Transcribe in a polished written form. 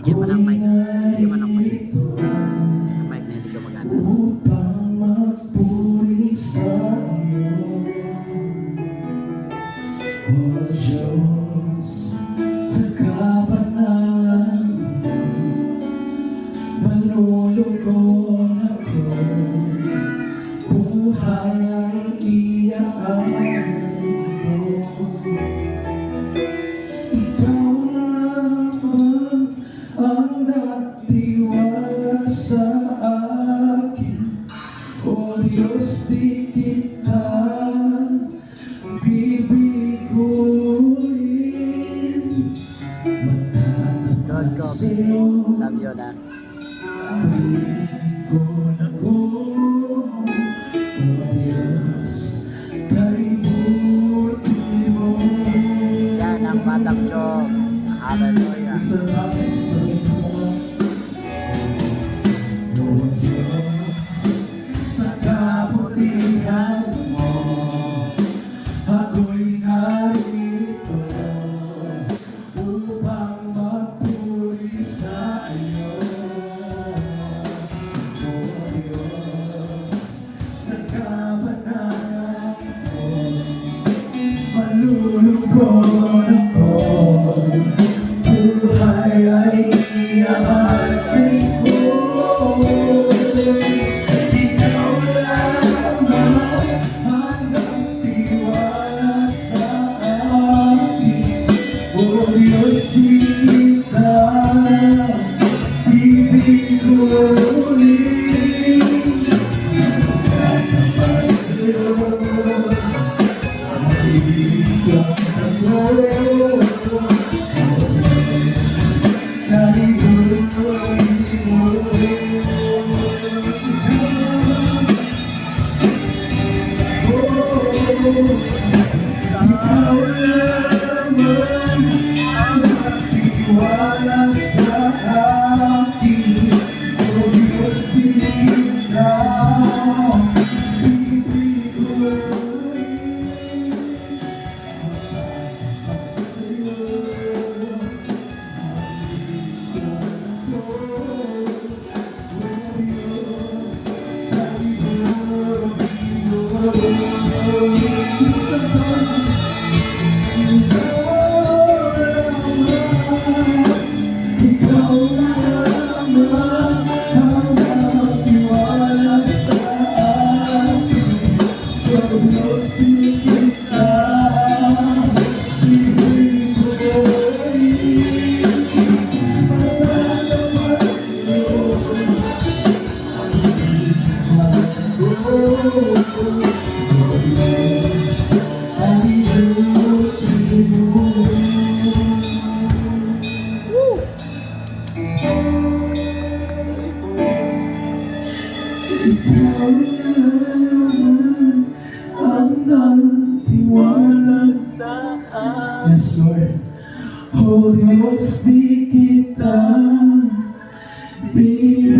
Bigyan mo ng mic. Bigyan mo ng mic. Yung mic na hindi gumagana. Upang magpuri sa iyo, O Diyos, sa kabanalan malulugod ako. Buhay ay iaamin ko. Ikaw lamang ang nagtiwala sa akin, O Diyos, di kita bibiguin. God, Magtatapos go, sa'yo, love you na. pag-ibig ako, O Diyos, kay buti mo. Yan ang Batang Job. Hallelujah. Isa natin sa ito, O Diyos, sa kabutihan mo, ako'y narito upang magpuri sa iyo. O Diyos, sa kabanalan mo, malulugod ako. Buhay ay iaamin ko. Ikaw lamang ang nagtiwala sa akin, O Diyos, di kita bibiguin. Magtatapos sa'yo, pag-ibig ako. Ikaw lamang ang nagtiwala sa akin, O Diyos, di kita bibiguin. Sa'yo, ikaw lamang ang nagtiwala sa akin, O Diyos, di kita bibiguin. Magtatapos sa'yo, ikaw lamang ang nagtiwala sa akin. Yes, Lord. O Diyos, di kita bibiguin.